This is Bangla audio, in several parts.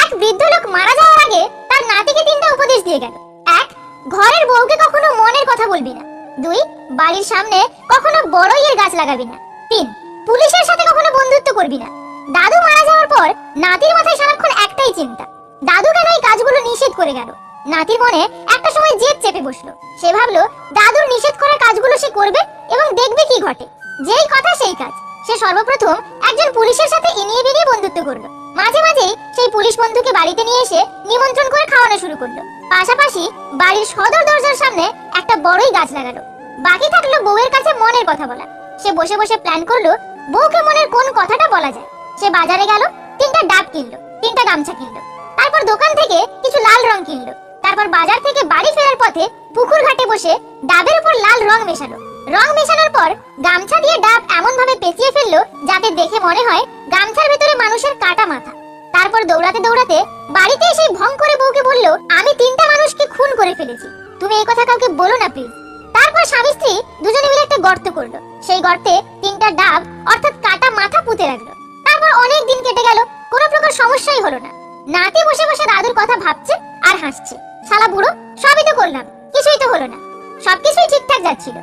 এক বৃদ্ধ লোক মারা যাওয়ার আগে তার নাতিকে 3টা উপদেশ দিয়ে গেল। 1, ঘরের বউকে কখনো মনের কথা বলবি না। 2, বাড়ির সামনে কখনো বড়ইয়ের গাছ লাগাবি না। 3, পুলিশের সাথে কখনো বন্ধুত্ব করবি না। দাদু মারা যাওয়ার পর নাতির মাথায় সারাক্ষণ একটাই চিন্তা, দাদু কেন এই কাজগুলো নিষেধ করে গেল। নাতির মনে একটা সময় জেদ চেপে বসলো। সে ভাবলো দাদুর নিষেধ করা কাজগুলো সে করবে এবং দেখবে কি ঘটে। যেই কথা সেই কাজ। সে সর্বপ্রথম একজন পুলিশের সাথে ইনিয়ে বিনিয়ে বন্ধুত্ব করলো। মাঝে মাঝেই সেই পুলিশ বন্ধুকে বাড়িতে নিয়ে এসে নিমন্ত্রণ করে খাওয়ানো শুরু করলো। পাশাপাশি বাড়ির সদর দরজার সামনে একটা বড়ই গাছ লাগালো। বাকি থাকলো বউয়ের কাছে মনের কথা বলা। সে বসে বসে প্ল্যান করলো বউকে মনের কোন কথাটা বলা যায়। সে বাজারে গেল, 3টা ডাব কিনলো, 3টা গামছা কিনলো। তারপর দোকান থেকে কিছু লাল রং কিনলো। তারপর বাজার থেকে বাড়ি ফেরার পথে পুকুর ঘাটে বসে ডাবের উপর লাল রং মেশালো। রং মেশানোর পর গামছা দিয়ে ডাব এমন ভাবে পেঁচিয়ে ফেললো যাতে দেখে মনে হয় গামছার ভেতরে মানুষের কাটা মাথা। তারপর দৌড়াতে দৌড়াতে বাড়িতে এসে ভং করে বউকে বলল, আমি 3টা মানুষকে খুন করে ফেলেছি, তুমি এই কথা কাউকে বলো না প্লিজ। তারপর স্বামী স্ত্রী দুজনে মিলে একটা গর্ত করলো। সেই গর্তে 3টা ডাব অর্থাৎ কাটা মাথা পুঁতে রাখলো। তারপর অনেক দিন কেটে গেল, কোনো প্রকার সমস্যাই হলো না। নাতি বসে বসে দাদুর কথা ভাবছে আর হাসছে। শালা বুড়ো, সবই তো করলাম, কিছুই তো হলো না। সবকিছুই ঠিকঠাক যাচ্ছিল।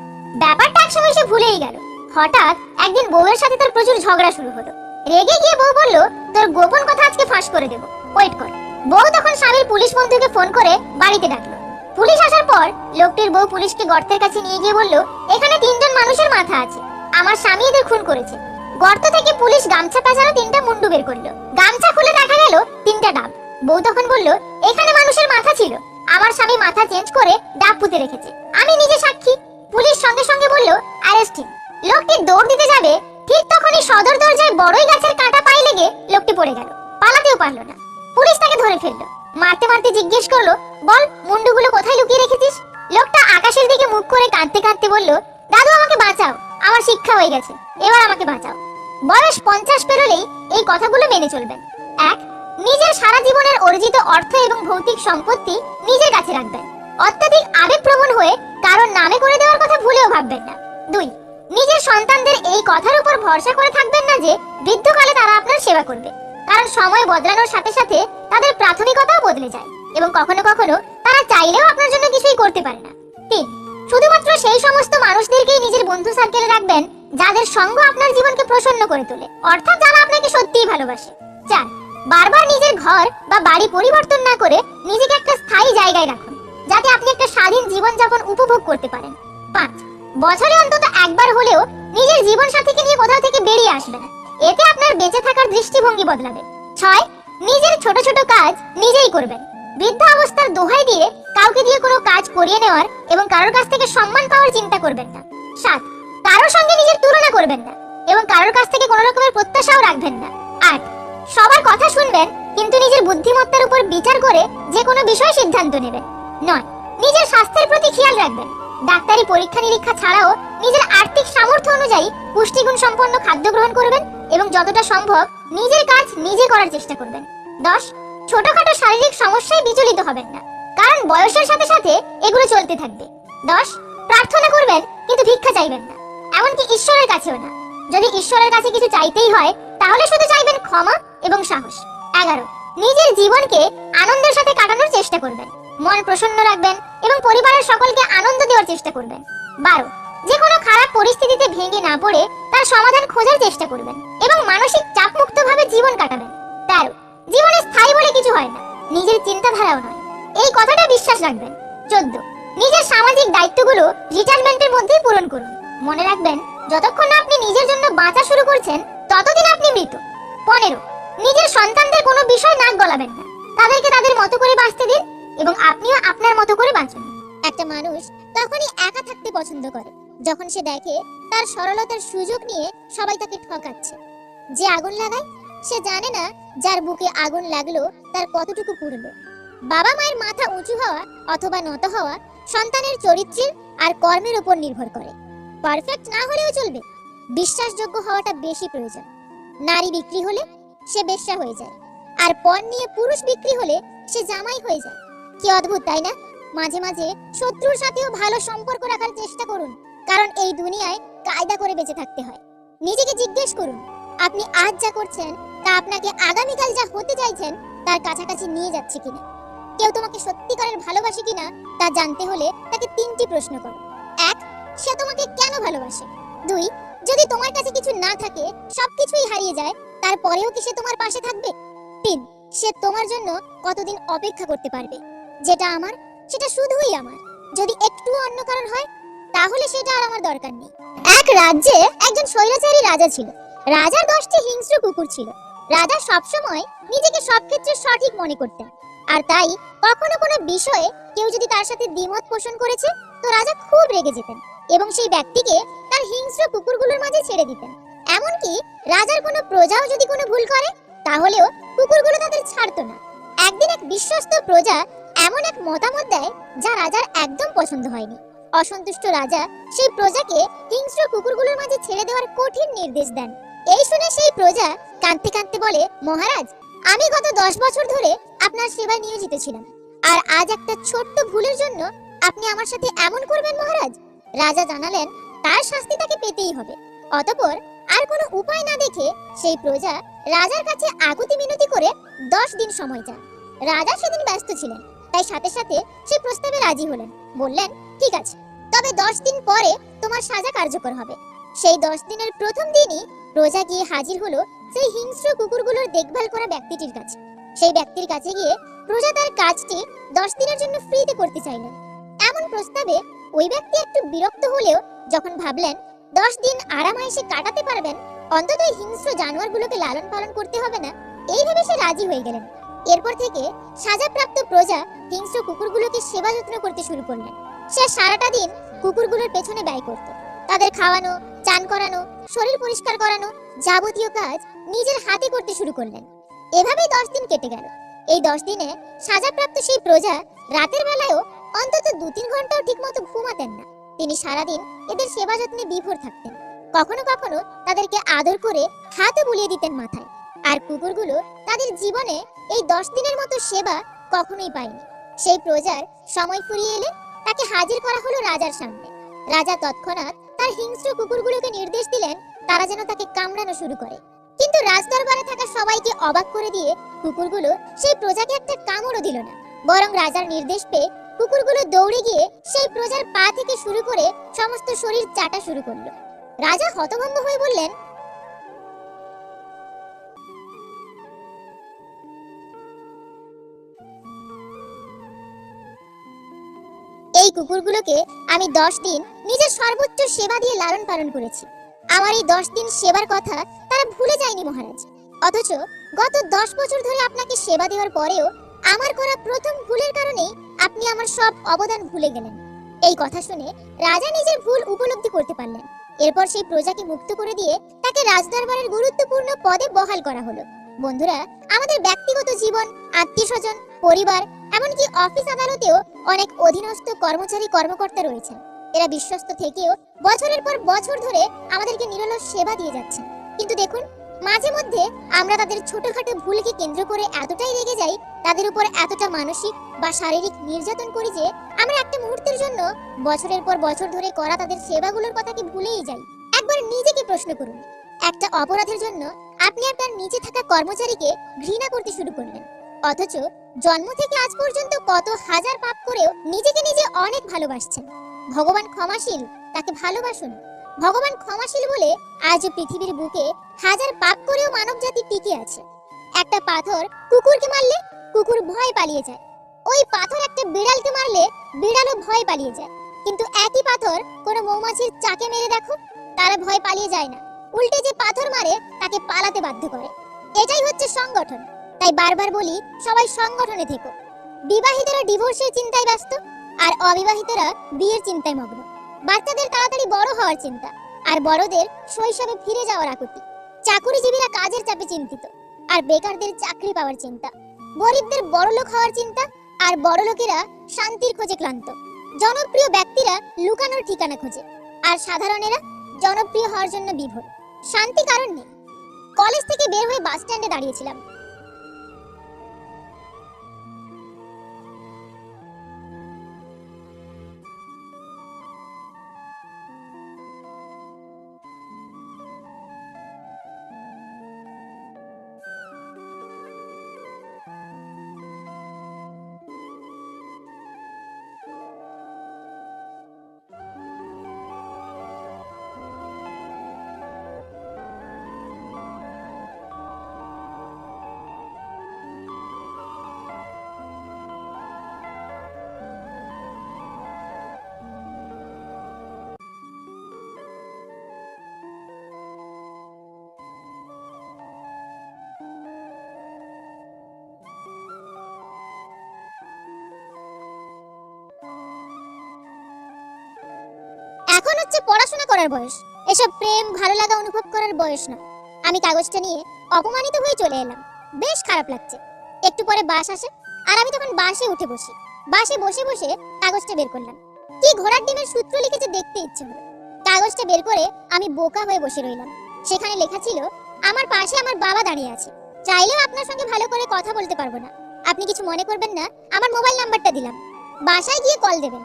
ব্যাপারটা একসময় সে ভুলেই গেল। হঠাৎ একদিন বউয়ের সাথে তার প্রচুর ঝগড়া শুরু হলো। রেগে গিয়ে বউ বলল, তোর গোপন কথা আজকে ফাঁস করে দেব, ওয়েট কর। বউ তখন স্বামীর পুলিশ বন্ধুকে ফোন করে বাড়িতে ডাকলো। পুলিশ আসার পর লোকটির বউ পুলিশকে গর্তের কাছে নিয়ে গিয়ে বলল, এখানে 3জন মানুষের মাথা আছে, আমার স্বামী এদের খুন করেছে। গর্ত থেকে পুলিশ গামছা পেঁচানো 3টা মুন্ডু বের করলো। গামছা খুলে দেখা গেল 3টা ডাব। বউ তখন বলল, এখানে মানুষের মাথা ছিল, আমার স্বামী মাথা চেঞ্জ করে ডাব পুঁতে রেখেছে, আমি নিজে সাক্ষী। পুলিশ সঙ্গে সঙ্গে বলল, অ্যারেস্টিং। লোকটি দৌড় দিতে যাবে, ঠিক তখনই সদর দরজায় বড়ই গাছের কাঁটা পায়ে লেগে লোকটি পড়ে গেল। পালাতেও পারলো না। পুলিশ তাকে ধরে ফেললো। মারতে মারতে জিজ্ঞেস করলো, বল মুন্ডুগুলো কোথায় লুকিয়ে রেখেছিস। লোকটা আকাশের দিকে মুখ করে কাঁদতে কাঁদতে বলল, দাদু আমাকে বাঁচাও, আমার শিক্ষা হয়ে গেছে, এবার আমাকে বাঁচাও। বয়স 50 পেরোলেই এই কথাগুলো মেনে চলবেন। 1, নিজের সারা জীবনের অর্জিত অর্থ এবং ভৌতিক সম্পত্তি নিজের কাছে রাখবেন। অত্যাধিক আবেগপ্রবণ হয়ে কারোর নামে করে দেওয়ার কথা ভুলেও ভাববেন না। 2, নিজের সন্তানদের এই কথার উপর ভরসা করে থাকবেন না যে বৃদ্ধকালে তারা আপনার সেবা করবে, কারণ সময় বদলানোর সাথে সাথে তাদের প্রাথমিকতাও বদলে যায় এবং কখনো কখনো তারা চাইলেও আপনার জন্য কিছুই করতে পারে না। 3, শুধুমাত্র সেই সমস্ত মানুষদেরকেই নিজের বন্ধু সার্কেলে রাখবেন যাদের সঙ্গ আপনার জীবনকে প্রসন্ন করে তোলে, অর্থাৎ যারা আপনাকে সত্যিই ভালোবাসে। 4, বারবার নিজের ঘর বা বাড়ি পরিবর্তন না করে নিজেকে একটা স্থায়ী জায়গায় রাখুন, যাতে আপনি একটা স্বাধীন জীবনযাপন উপভোগ করতে পারেন। 5, বছরে অন্তত একবার হলেও নিজের জীবন সাথীকে নিয়ে কোথাও থেকে বেরিয়ে আসবেন, এতে আপনার বেঁচে থাকার দৃষ্টিভঙ্গি বদলাবে। 6, নিজের ছোট ছোট কাজ নিজেই করবেন। বৃদ্ধা অবস্থার দোহাই দিয়ে কাউকে দিয়ে কোনো কাজ করিয়ে নেওয়ার এবং কারোর কাছ থেকে সম্মান পাওয়ার চিন্তা করবেন না। 7, কারোর সঙ্গে নিজের তুলনা করবেন না এবং কারোর কাছ থেকে কোনো রকমের প্রত্যাশাও রাখবেন না। 8, সবার কথা শুনবেন কিন্তু নিজের বুদ্ধিমত্তার উপর বিচার করে যে কোনো বিষয় সিদ্ধান্ত নেবেন। 9, নিজের স্বাস্থ্যের প্রতি খেয়াল রাখবেন। ডাক্তারি পরীক্ষা নিরীক্ষা ছাড়াও নিজের আর্থিক সামর্থ্য অনুযায়ী পুষ্টিগুণ সম্পন্ন খাদ্য গ্রহণ করবেন এবং যতটা সম্ভব নিজের কাজ নিজে করার চেষ্টা করবেন। 10, ছোটখাটো শারীরিক সমস্যায় বিচলিত হবেন না, কারণ বয়সের সাথে সাথে এগুলো চলতে থাকবে। 10, প্রার্থনা করবেন কিন্তু ভিক্ষা চাইবেন না, এমনকি ঈশ্বরের কাছেও না। যদি ঈশ্বরের কাছে কিছু চাইতেই হয় তাহলে শুধু চাইবেন ক্ষমা এবং সাহস। 11, নিজের জীবনকে আনন্দের সাথে কাটানোর চেষ্টা করবেন, মন প্রসন্ন রাখবেন এবং পরিবারের সকলকে আনন্দ দেওয়ার চেষ্টা করবেন। 12, যে কোনো খারাপ পরিস্থিতিতে ভেঙে না পড়ে তার সমাধান খোঁজার চেষ্টা করবেন এবং মানসিক চাপমুক্ত ভাবে জীবন কাটাবেন। 13, জীবনে স্থায়ী বলে কিছু হয় না, নিজের চিন্তাধারাও নয়, এই কথাটা বিশ্বাস রাখবেন। 14, নিজের সামাজিক দায়িত্বগুলো রিটায়ারমেন্টের মধ্যেই পূরণ করুন। মনে রাখবেন, যতক্ষণ না আপনি নিজের জন্য বাঁচা শুরু করছেন ততদিন আপনি মৃত। 15, নিজের সন্তানদের কোনো বিষয় নাক গলাবেন না, তাদেরকে তাদের মতো করে বাঁচতে দিন এবং আপনিও আপনার মতো করে বাঁচুন। একটা মানুষ তখনই একা থাকতে পছন্দ করে যখন সে দেখে তার সরলতার সুযোগ নিয়ে সবাই তাকে ঠকাচ্ছে। যে আগুন লাগায় সে জানে না যার বুকে আগুন লাগলো তার কতটুকু পুড়লো। বাবা মায়ের মাথা উঁচু হওয়া অথবা নত হওয়া সন্তানের চরিত্রের আর কর্মের উপর নির্ভর করে। পারফেক্ট না হলেও চলবে, বিশ্বাসযোগ্য হওয়াটা বেশি প্রয়োজন। নারী বিক্রি হলে সে বেশ্যা হয়ে যায়, আর পণ নিয়ে পুরুষ বিক্রি হলে সে জামাই হয়ে যায়। কি অদ্ভুত, তাই না? মাঝে মাঝে শত্রুর সাথেও ভালো সম্পর্ক রাখার চেষ্টা করুন, কারণ এই দুনিয়ায় কায়দা করে বেঁচে থাকতে হয়। নিজেকে জিজ্ঞেস করুন, আপনি আজ যা করছেন তা আপনাকে আগামীকাল যা হতে চাইছেন তার কাছাকাছি নিয়ে যাচ্ছে কিনা। কেউ তোমাকে সত্যিকারের ভালোবাসে কিনা তা জানতে হলে তাকে 3টি প্রশ্ন করো। 1, সে তোমাকে কেন ভালোবাসে? 2, যদি তোমার কাছে কিছু না থাকে, সবকিছুই হারিয়ে যায়, তারপরেও কি সে তোমার পাশে থাকবে? 3, সে তোমার জন্য কতদিন অপেক্ষা করতে পারবে? যেটা আমার, সেটা শুধুই আমার। যদি একটু অন্য কারণ হয়, তাহলে সেটা আর আমার দরকার নেই। এক রাজ্যে একজন স্বৈরাচারী রাজা ছিল। রাজার 10টি হিংস্র কুকুর ছিল। রাজা সবসময় নিজেকে সব ক্ষেত্রে সঠিক মনে করতেন, আর তাই কখনো কোনো বিষয়ে কেউ যদি তার সাথে দ্বিমত পোষণ করেছে, তো রাজা খুব রেগে যেতেন এবং সেই ব্যক্তিকে তার হিংস্র কুকুরগুলোর মাঝে ছেড়ে দিতেন। এমনকি রাজার কোনো প্রজাও যদি কোনো ভুল করে, তাহলেও কুকুরগুলো তাদের ছাড়তো না। একদিন এক বিশ্বস্ত প্রজা এমন এক মতামত দেয় যা রাজার একদম পছন্দ হয়নি। অসন্তুষ্ট রাজা সেই প্রজাকে হিংস্র কুকুরগুলোর মাঝে ছেড়ে দেওয়ার কঠিন নির্দেশ দেন। এই শুনে সেই প্রজা কাঁদতে কাঁদতে বলে, মহারাজ, আমি গত 10 বছর ধরে আপনার সেবায় নিয়োজিত ছিলাম, আর আজ একটা ছোট্ট ভুলের জন্য আপনি আমার সাথে এমন করবেন মহারাজ? রাজা জানালেন তার শাস্তি তাকে পেতেই হবে। অতঃপর আর কোনো উপায় না দেখে সেই প্রজা রাজার কাছে আকুতি মিনতি করে 10 দিন সময় চান। রাজা সেদিন ব্যস্ত ছিলেন, তাই সাথে সাথে সেই প্রস্তাবে রাজি হলেন। বললেন, ঠিক আছে, তবে 10 দিন পরে তোমার সাজা কার্যকর হবে। সেই 10 দিনের প্রথম দিনই প্রজা গিয়ে হাজির হলো সেই হিংস্র কুকুরগুলোর দেখভাল করা ব্যক্তিটির কাছে। সেই ব্যক্তির কাছে গিয়ে প্রজা তার কাজটি 10 দিনের জন্য ফ্রিতে করতে চাইলেন। এমন প্রস্তাবে ওই ব্যক্তি একটু বিরক্ত হলেও যখন ভাবলেন 10 দিন আরামায়েশে কাটাতে পারবেন, অন্তত এই হিংস্র জানোয়ারগুলোকে লালন পালন করতে হবে না, এই ভেবে সে রাজি হয়ে গেলেন। এরপর থেকে সাজাপ্রাপ্ত প্রজা হিংস্র কুকুরগুলোকে সেবা যত্ন করতে শুরু করলেন। সে সারাটা দিন কুকুরগুলোর পেছনে ব্যয় করত। তাদের খাওয়ানো, চান করানো, শরীর পরিষ্কার করানো, যাবতীয় কাজ নিজের হাতে করতে শুরু করলেন। এভাবেই 10 দিন কেটে গেল। এই 10 দিনে সাজাপ্রাপ্ত সেই প্রজা রাতের বেলায়ও অন্তত 2-3 ঘন্টাও ঠিকমতো ঘুমাতেন না। তিনি সারাদিন এদের সেবা যত্নে বিভোর থাকতেন। কখনো কখনো তাদেরকে আদর করে হাতও বুলিয়ে দিতেন মাথায়। আর কুকুরগুলো তাদের জীবনে এই 10 দিনের মতো সেবা কখনোই পায়নি। সেই প্রজার সময় ফুরিয়ে এলে তাকে হাজির করা হলো রাজার সামনে। রাজা তৎক্ষণাৎ তার হিংস্র কুকুরগুলোকে নির্দেশ দিলেন তারা যেন তাকে কামড়ানো শুরু করে। কিন্তু রাজদরবারে থাকা সবাইকে অবাক করে দিয়ে কুকুরগুলো সেই প্রজাকে একটা কামড়ও দিল না। বরং রাজার নির্দেশ পেয়ে কুকুরগুলো দৌড়ে গিয়ে সেই প্রজার পা থেকে শুরু করে সমস্ত শরীর চাটা শুরু করলো। রাজা হতভম্ব হয়ে বললেন, এই কুকুরগুলোকে আমি 10 দিন নিজের সর্বোচ্চ সেবা দিয়ে লালন পালন করেছি। আমার এই 10 দিন সেবার কথা তারা ভুলে যায়নি মহারাজ। অথচ গত 10 বছর ধরে আপনাকে সেবা দেওয়ার পরেও আমার করা প্রথম ভুলের কারণেই আপনি আমার সব অবদান ভুলে গেলেন। এই কথা শুনে রাজা নিজের ভুল উপলব্ধি করতে পারলেন। এরপর সেই প্রজাকে মুক্ত করে দিয়ে তাকে রাজদরবারের গুরুত্বপূর্ণ পদে বহাল করা হলো। বন্ধুরা, আমাদের ব্যক্তিগত জীবন, আত্মীয়স্বজন, পরিবার, এমনকি অফিস আদালতেও অনেক অধীনস্থ কর্মচারী কর্মকর্তা রয়েছেন। এরা বিশ্বস্ত থেকেও বছরের পর বছর ধরে আমাদেরকে নিরলস সেবা দিয়ে যাচ্ছেন। কিন্তু দেখুন, মাঝে মধ্যে আমরা তাদের ছোটখাটো ভুলকে কেন্দ্র করে এতটাই রেগে যাই, তাদের উপর এতটা মানসিক বা শারীরিক নির্যাতন করি যে আমরা একটা মুহূর্তের জন্য বছরের পর বছর ধরে করা তাদের সেবাগুলোর কথাকে ভুলেই যাই। একবার নিজেকে প্রশ্ন করুন, একটা অপরাধের জন্য আপনি আপনার নিচে থাকা কর্মচারীকে ঘৃণা করতে শুরু করলেন, অথচ জন্ম থেকে আজ পর্যন্ত কত হাজার পাপ করেও নিজেকে নিজে অনেক ভালোবাসছেন। ভগবান ক্ষমাশীল, তাকে ভালোবাসুন। ভগবান ক্ষমাশীল বলে আজ পৃথিবীর বুকে হাজার পাপ করেও মানব জাতি টিকে আছে। একটা পাথর কুকুরকে মারলে কুকুর ভয় পালিয়ে যায়। ওই পাথর একটা বিড়ালকে মারলে বিড়ালও ভয় পালিয়ে যায়। কিন্তু একই পাথর কোনো মৌমাছির চাকে মেরে দেখো, তারা ভয় পালিয়ে যায় না, উল্টে যে পাথর মারে তাকে পালাতে বাধ্য করে। এটাই হচ্ছে সংগঠন। তাই বারবার বলি, সবাই সংগঠনে থেকো। বিবাহিতরা ডিভোর্সের চিন্তায় ব্যস্ত, আর অবিবাহিতরা বিয়ের চিন্তায় মগ্ন। বাচ্চাদের তাড়াতাড়ি বড় হওয়ার চিন্তা, আর বড়দের শৈশবে ফিরে যাওয়ার আকুতি। চাকুরিজীবীরা কাজের চাপে চিন্তিত, আর বেকারদের চাকরি পাওয়ার চিন্তা। গরিবদের বড়লোক হওয়ার চিন্তা, আর বড়লোকেরা শান্তির খোঁজে ক্লান্ত। জনপ্রিয় ব্যক্তিরা লুকানোর ঠিকানা খোঁজে, আর সাধারণেরা জনপ্রিয় হওয়ার জন্য বিভোর। শান্তি কারণ নেই। কলেজ থেকে বের হয়ে বাস স্ট্যান্ডে দাঁড়িয়েছিলাম। এখন হচ্ছে পড়াশোনা করার বয়স, এসব প্রেম ভালো লাগা অনুভব করার বয়স না। আমি কাগজটা নিয়ে অপমানিত হয়ে চলে এলাম। বেশ খারাপ লাগছে। একটু পরে বাস আসে আর আমি তখন বাসে উঠে বসি। বাসে বসে বসে কাগজটা বের করলাম। কি ঘোড়ার ডিমের সূত্র লিখেছে দেখতে ইচ্ছে হলো। কাগজটা বের করে আমি বোকা হয়ে বসে রইলাম। সেখানে লেখা ছিল, আমার পাশে আমার বাবা দাঁড়িয়ে আছে, চাইলেও আপনার সঙ্গে ভালো করে কথা বলতে পারবো না। আপনি কিছু মনে করবেন না, আমার মোবাইল নাম্বারটা দিলাম, বাসায় গিয়ে কল দেবেন।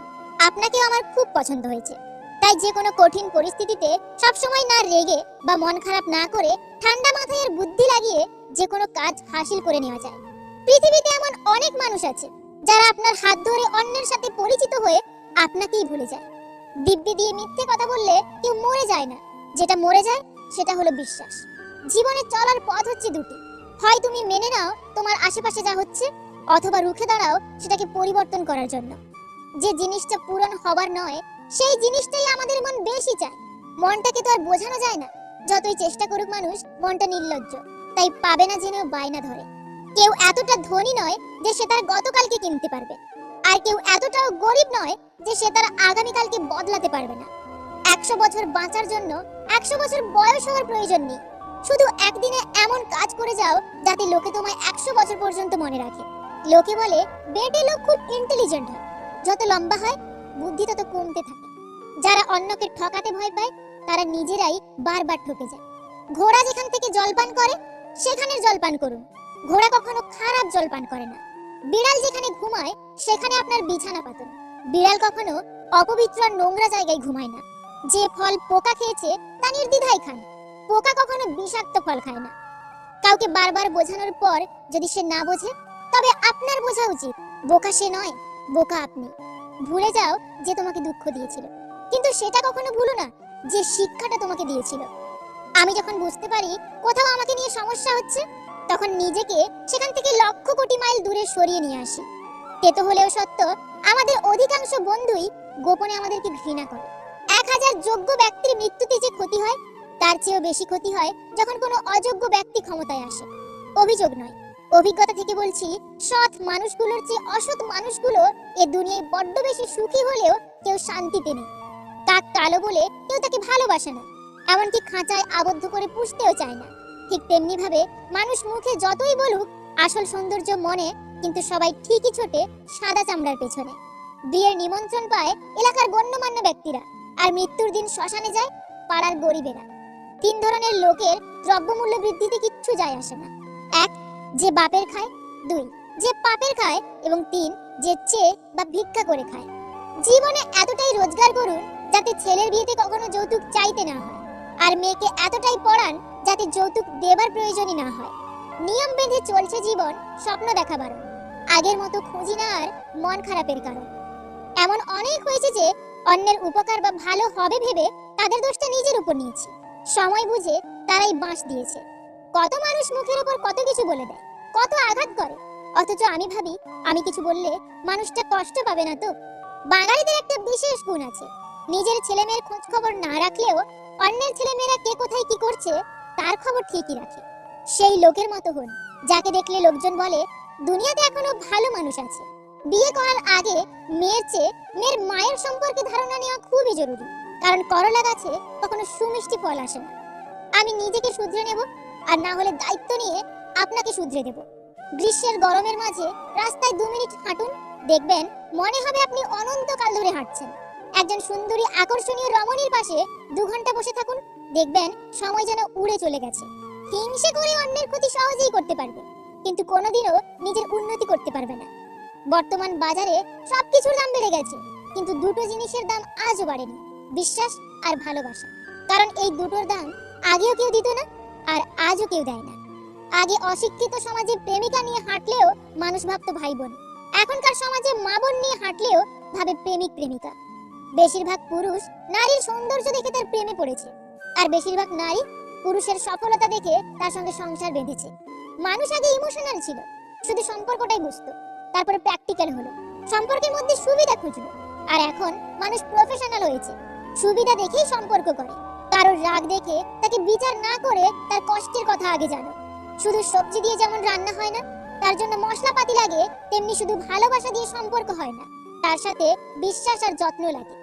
আপনাকেও আমার খুব পছন্দ হয়েছে। তাই যে কোনো কঠিন পরিস্থিতিতে সবসময় না রেগে বা মন খারাপ না করে ঠান্ডা মাথায় আর বুদ্ধি লাগিয়ে যে কোনো কাজ হাসিল করে নেওয়া যায়। পৃথিবীতে এমন অনেক মানুষ আছে যারা আপনার হাত ধরে অন্যের সাথে পরিচিত হয়ে আপনাকেই ভুলে যায়। দিব্যি দিয়ে মিথ্যে কথা বললে কেউ মরে যায় না, যেটা মরে যায় সেটা হলো বিশ্বাস। জীবনে চলার পথ হচ্ছে দুটি, হয় তুমি মেনে নাও তোমার আশেপাশে যা হচ্ছে, অথবা রুখে দাঁড়াও সেটাকে পরিবর্তন করার জন্য। যে জিনিসটা পূরণ হবার নয় সেই জিনিসটাই আমাদের মন বেশি চায়। মনটাকে তো আর বোঝানো যায় না, যতই চেষ্টা করুক মানুষ, মনটা নির্লজ্জ, তাই পাবে না জেনেও বায়না ধরে। কেউ এতটা ধনী নয় যে সে তার গতকালকে কিনতে পারবে, আর কেউ এতটাও গরিব নয় যে সে তার আগামীকালকে বদলাতে পারবে না। 100 বছর বাঁচার জন্য 100 বছর বয়স হওয়ার প্রয়োজন নেই। শুধু একদিনে এমন কাজ করে যাও যাতে লোকে তোমায় 100 বছর পর্যন্ত মনে রাখে। লোকে বলে বেটে লোক খুব ইন্টেলিজেন্ট হয়, যত লম্বা হয় বুদ্ধি তত কমতে থাকে। যারা অন্যকে ঠকাতে ভয় পায় তারা নিজেরাই বারবার ঠকে যায়। ঘোড়া যেখান থেকে জলপান করে সেখানের জলপান করুন, ঘোড়া কখনো খারাপ জলপান করে না। বিড়াল যেখানে ঘুমায় সেখানে আপনার বিছানা পাতুন। বিড়াল কখনো অপবিত্র আর নোংরা জায়গায় ঘুমায় না। যে ফল পোকা খেয়েছে তা নির্দ্বিধায় খান, পোকা কখনো বিষাক্ত ফল খায় না। কাউকে বারবার বোঝানোর পর যদি সে না বোঝে, তবে আপনার বোঝা উচিত বোকা সে নয়, বোকা আপনি। ভুলে যাও যে তোমাকে দুঃখ দিয়েছিল, কিন্তু সেটা কখনো ভুলো না যে শিক্ষাটা তোমাকে দিয়েছিল। আমি যখন বুঝতে পারি কোথাও আমাকে নিয়ে সমস্যা হচ্ছে, তখন নিজেকে সেখান থেকে লক্ষ কোটি মাইল দূরে সরিয়ে নিয়ে আসি। তেতো হলেও সত্য, আমাদের অধিকাংশ বন্ধুই গোপনে আমাদেরকে ঘৃণা করে। 1000 যোগ্য ব্যক্তির মৃত্যুতে যে ক্ষতি হয়, তার চেয়েও বেশি ক্ষতি হয় যখন কোনো অযোগ্য ব্যক্তি ক্ষমতায় আসে। অভিযোগ নয়, অভিজ্ঞতা থেকে বলছি, সৎ মানুষগুলোর চেয়ে অসৎ মানুষগুলো এ দুনিয়ায় বড্ড বেশি সুখী হলেও কেউ শান্তিতে নেই। কাক কালো বলে কেউ তাকে ভালোবাসে না, এমনকি খাঁচায় আবদ্ধ করে পুষতেও চায় না। ঠিক তেমনি ভাবে মানুষ মুখে যতই বলুক আসল সৌন্দর্য মনে, কিন্তু সবাই ঠিকই ছোটে সাদা চামড়ার পেছনে। বিয়ের নিমন্ত্রণ পায় এলাকার গণ্যমান্য ব্যক্তিরা, আর মৃত্যুর দিন শ্মশানে যায় পাড়ার গরিবেরা। 3 ধরনের লোকের দ্রব্যমূল্য বৃদ্ধিতে কিচ্ছু যায় আসে না। 1, যে বাপের খায়, 2, যে পাপের খায়, এবং 3, যে চেয়ে বা ভিক্ষা করে খায়। জীবনে এতটাই রোজগার করুন যাতে ছেলের বিয়েতে কখনো যৌতুক চাইতে না হয়, আর মেয়েকে এতটাই পড়ান যাতে যৌতুক দেবার প্রয়োজনই না হয়। নিয়ম বেঁধে চলছে জীবন, স্বপ্ন দেখা বারণ। আগের মতো খুঁজি না আর মন খারাপের কারণ। এমন অনেক হয়েছে যে অন্যের উপকার বা ভালো হবে ভেবে তাদের দোষটা নিজের উপর নিয়েছি। সময় বুঝে তারাই বাঁশ দিয়েছে। কত মানুষ মুখের উপর কত কিছু বলে দেয়, কত আঘাত করে, অথচ আমি ভাবি আমি কিছু বললে মানুষটা কষ্ট পাবে না তো। বাঙালিদের একটা বিশেষ গুণ আছে, নিজের ছেলে মেয়ের খোঁজ খবর না রাখলেও অন্যের ছেলে মেয়েরা কে কোথায় কি করছে তার খবর ঠিকই রাখে। সেই লোকের মতো হন যাকে দেখলে লোকজন বলে দুনিয়াতে এখনো ভালো মানুষ আছে। বিয়ে করার আগে মেয়ের চেয়ে মেয়ের মায়ের সম্পর্কে ধারণা নেওয়া খুবই জরুরি, কারণ করলা গাছে কখনো সুমিষ্টি ফল আসে না। আমি নিজেকে শুধরে নেব, আর না হলে দায়িত্ব নিয়ে আপনাকে শুধরে দেব। গ্রীষ্মের গরমের মাঝে রাস্তায় 2 মিনিট হাঁটুন, দেখবেন মনে হবে আপনি অনন্তকাল ধরে হাঁটছেন। একজন সুন্দরী আকর্ষণীয় রমণীর পাশে 2 ঘন্টা বসে থাকুন, দেখবেন সময় যেন উড়ে চলে গেছে। হিংসে করে অন্যের ক্ষতি সহজেই করতে পারবে, কিন্তু কোনোদিনও নিজের উন্নতি করতে পারবে না। বর্তমান বাজারে সবকিছুর দাম বেড়ে গেছে, কিন্তু দুটো জিনিসের দাম আজও বাড়েনি, বিশ্বাস আর ভালোবাসা। কারণ এই দুটোর দাম আগেও কেউ দিত না, আর আজও কেউ দেয় না। আগে অশিক্ষিত সমাজে প্রেমিকা নিয়ে হাঁটলেও মানুষ ভাবতো ভাই বোন, এখনকার সমাজে মা বোন নিয়ে হাঁটলেও ভাবে প্রেমিক প্রেমিকা। বেশিরভাগ পুরুষ নারীর সৌন্দর্য দেখে তার প্রেমে পড়েছে, আর বেশিরভাগ নারী পুরুষের সফলতা দেখে তার সঙ্গে সংসার বেঁধেছে। মানুষ আগে ইমোশনাল ছিল, শুধু সম্পর্কটাই বুঝতো, তারপরে প্র্যাকটিক্যাল হলো, সম্পর্কের মধ্যে সুবিধা খুঁজলো। আর এখন মানুষ প্রফেশনাল হয়েছে, সুবিধা দেখেই সম্পর্ক করে। কারোর রাগ দেখে তাকে বিচার না করে তার কষ্টের কথা আগে জানো। শুধু সবজি দিয়ে যেমন রান্না হয় না, তার জন্য মশলাপাতি লাগে, তেমনি শুধু ভালোবাসা দিয়ে সম্পর্ক হয় না, তার সাথে বিশ্বাস আর যত্ন লাগে।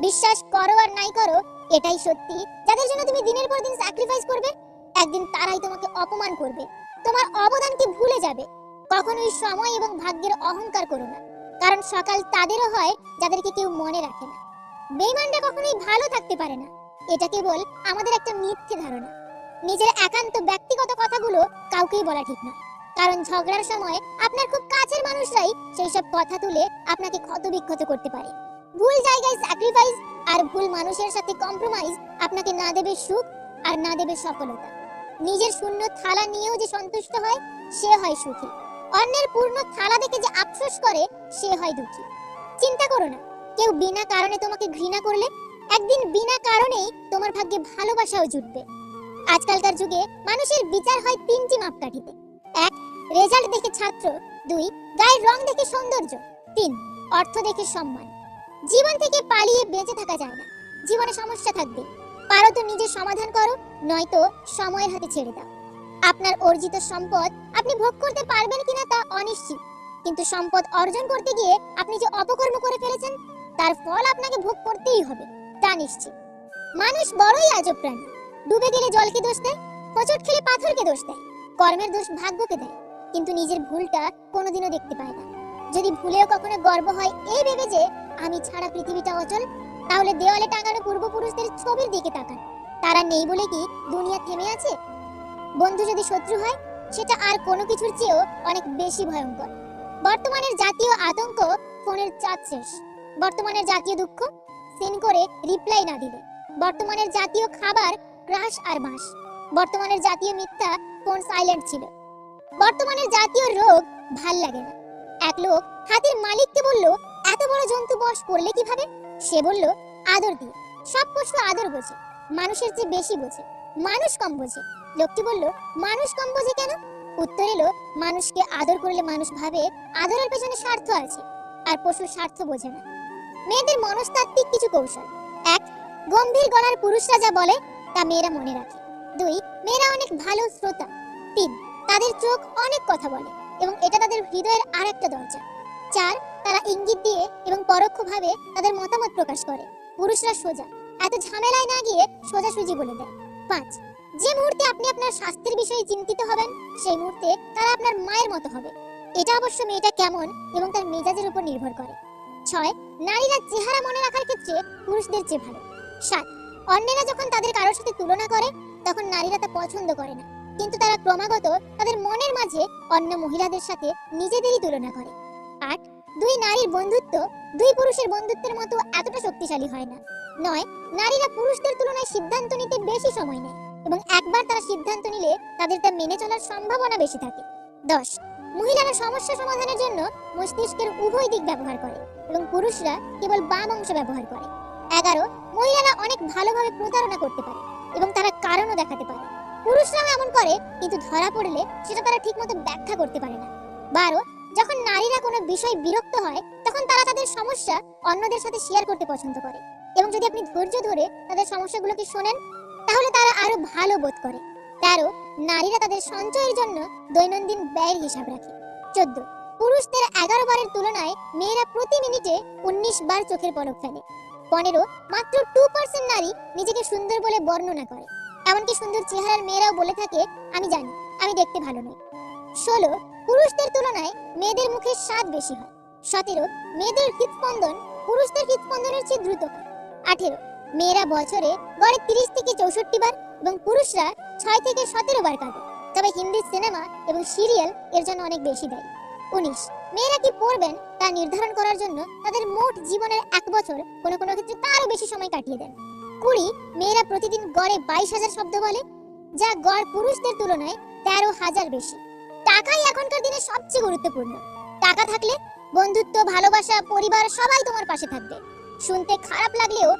বিশ্বাস করো আর নাই করো, এটাই সত্যি। যাদের জন্য তুমি দিনের পর দিন স্যাক্রিফাইস করবে, একদিন তারাই তোমাকে অপমান করবে, তোমার অবদানকে ভুলে যাবে। কখনোই সময় এবং ভাগ্যের অহংকার করো না, কারণ সকাল তাদেরও হয় যাদেরকে কেউ মনে রাখে না। বেঈমানরা কখনোই ভালো থাকতে পারে না, এটা কেবল আমাদের একটা মিথ্যে ধারণা। নিজের একান্ত ব্যক্তিগত কথাগুলো কাউকেই বলা ঠিক নয়, কারণ ঝগড়ার সময় আপনার খুব কাছের মানুষরাই সেই সব কথা তুলে আপনাকে ক্ষতবিক্ষত করতে পারে। ভুল জায়গায় স্যাক্রিফাইস আর ভুল মানুষের সাথে কম্প্রোমাইজ আপনাকে না দেবে সুখ আর না দেবে সফলতা। নিজের শূন্য থালা নিয়েও যে সন্তুষ্ট হয় সে হয় সুখী, অন্যের পূর্ণ থালা দেখে যে আফসোস করে সে হয় দুঃখী। চিন্তা করো না, কেউ বিনা কারণে তোমাকে ঘৃণা করলে একদিন বিনা কারণেই তোমার ভাগ্যে ভালোবাসাও জুটবে। আজকালকার যুগে মানুষের বিচার হয় তিনটি মাপকাঠিতে: 1 রেজাল্ট দেখে ছাত্র, 2 গায়ের রং দেখে সৌন্দর্য, 3 অর্থ দেখে সম্মান। জীবন থেকে পালিয়ে বেঁচে থাকা যায় না, জীবনে সমস্যা থাকবে, পারো তো নিজে সমাধান করো, নয়তো সময়ের হাতে ছেড়ে দাও। আপনার অর্জিত সম্পদ আপনি ভোগ করতে পারবেন কিনা তা অনিশ্চিত, কিন্তু সম্পদ অর্জন করতে গিয়ে আপনি যে অপকর্ম করে ফেলেছেন তার ফল আপনাকে ভোগ করতেই হবে, তা নিশ্চিত। মানুষ বড়ই আজব প্রাণী, ডুবে গেলে জলকে দোষ দেয়, হোঁচট খেলে পাথরকে দোষ দেয়, কর্মের দোষ ভাগ্যকে দেয়, কিন্তু নিজের ভুলটা কোনোদিনও দেখতে পায় না। যদি ভুলেও কখনো গর্ব হয় এই ভেবে যে আমি ছাড়া পৃথিবীটা অচল, তাহলে দেওয়ালে টাঙানো পূর্বপুরুষদের ছবির দিকে তাকান, তারা নেই বলে কি দুনিয়া থেমে আছে? বন্ধু যদি শত্রু হয় সেটা আর কোনো কিছুর চেয়েও অনেক বেশি ভয়ঙ্কর। বর্তমানের জাতীয় আতঙ্ক ফোনের চার্জ শেষ, বর্তমানের জাতীয় দুঃখ সিন করে রিপ্লাই না দিলে, বর্তমানের জাতীয় খাবার ক্রাশ আর বাঁশ, বর্তমানের জাতীয় মিথ্যা ফোন সাইলেন্ট ছিল, বর্তমানের জাতীয় রোগ ভাল লাগে না। এক লোক হাতির মালিককে বলল, এত বড় জন্তু বশ করলে কিভাবে? সে বলল, আদর দিয়ে। সব পশু আদর বোঝে, মানুষের চেয়ে বেশি বোঝে, মানুষ কম বোঝে। লোকটি বলল, মানুষ কম বোঝে কেন? উত্তর এলো, মানুষকে আদর করলে মানুষ ভাবে আদরের পেছনে স্বার্থ আছে, আর পশু স্বার্থ বোঝে না। মেয়েদের মনস্তাত্ত্বিক কিছু কৌশল: 1 গম্ভীর গলার পুরুষরা যা বলে তা মেয়েরা মনে রাখে, 2 মেয়েরা অনেক ভালো শ্রোতা, 3 তাদের চোখ অনেক কথা বলে এবং এটা তাদের হৃদয়ের আরেকটা দরজা, 4 তারা ইঙ্গিত দিয়ে এবং পরোক্ষভাবে তাদের মতামত প্রকাশ করে। পুরুষরা সোজা, এত ঝামেলায় না গিয়ে সোজাসুজি বলে দেয়। 5 যে মুহূর্তে আপনি আপনার স্বাস্থ্যের বিষয়ে চিন্তিত হবেন সেই মুহূর্তে তারা আপনার মায়ের মতো হবে। এটা অবশ্য মেয়েটা কেমন এবং তার মেজাজের উপর নির্ভর করে। 6 নারীরা চেহারা মনে রাখার ক্ষেত্রে পুরুষদের চেয়ে ভালো। 7 অন্যেরা যখন তাদের কারোর সাথে তুলনা করে তখন নারীরা তা পছন্দ করে না, কিন্তু তারা ক্রমাগত তাদের মনের মাঝে অন্য মহিলাদের সাথে নিজেদেরই তুলনা করে। 8 দুই নারীর বন্ধুত্ব দুই পুরুষের বন্ধুত্বের মতো এতটা শক্তিশালী হয় না। 9 নারীরা পুরুষদের তুলনায় সিদ্ধান্ত নিতে বেশি সময় নেয় এবং একবার তারা সিদ্ধান্ত নিলে তাদের তা মেনে চলার সম্ভাবনা বেশি থাকে। 10 মহিলারা সমস্যা সমাধানের জন্য মস্তিষ্কের উভয় দিক ব্যবহার করে এবং পুরুষরা কেবল বাম অংশ ব্যবহার করে। 11 মহিলারা অনেক ভালোভাবে প্রতারণা করতে পারে এবং তারা কারণও দেখাতে পারে। পুরুষরাও এমন করে, কিন্তু ধরা পড়লে সেটা তারা ঠিকমতো ব্যাখ্যা করতে পারে না। 12 যখন নারীরা কোনো বিষয় বিরক্ত হয় তখন তারা তাদের সমস্যা অন্যদের সাথে শেয়ার করতে পছন্দ করে এবং যদি আপনি ধৈর্য ধরে তাদের সমস্যাগুলোকে শোনেন তাহলে তারা আরো ভালো বোধ করে। 13 নারীরা তাদের সঞ্চয়ের জন্য দৈনন্দিন ব্যয়ের হিসাব রাখে। 14 পুরুষদের 11 বারের তুলনায় মেয়েরা প্রতি মিনিটে 19 বার চোখের পলক ফেলে। 15 মাত্র 2% নারী নিজেকে সুন্দর বলে বর্ণনা করে, এমনকি সুন্দর চেহারার মেয়েরাও বলে থাকে, আমি জানি আমি দেখতে ভালো নই। 16 পুরুষদের তুলনায় মেয়েদের মুখে স্বাদ বেশি হয়। 17 মেয়েদের হৃদস্পন্দন পুরুষদের হৃদস্পন্দনের চেয়ে দ্রুত হয়। 18 মেয়েরা বছরে গড়ে 30 থেকে 64 বার এবং পুরুষরা 6 থেকে 17 বার কাঁদে, তবে হিন্দি সিনেমা এবং সিরিয়াল এর জন্য অনেক বেশি দায়ী। 19 মেয়েরা কি পড়বেন তা নির্ধারণ করার জন্য তাদের মোট জীবনের 1 বছর কোনো কোনো ক্ষেত্রে তারও বেশি সময় কাটিয়ে দেন। 20 মেয়েরা প্রতিদিন গড়ে 22,000 শব্দ বলে, যা গড় পুরুষদের তুলনায় 13,000 বেশি। টাকাই এখনকার দিনে সবচেয়ে গুরুত্বপূর্ণ। টাকা থাকলে বন্ধুত্ব, ভালোবাসা, পরিবার সবাই তোমার পাশে থাকবে। শুনতে খারাপ লাগলেও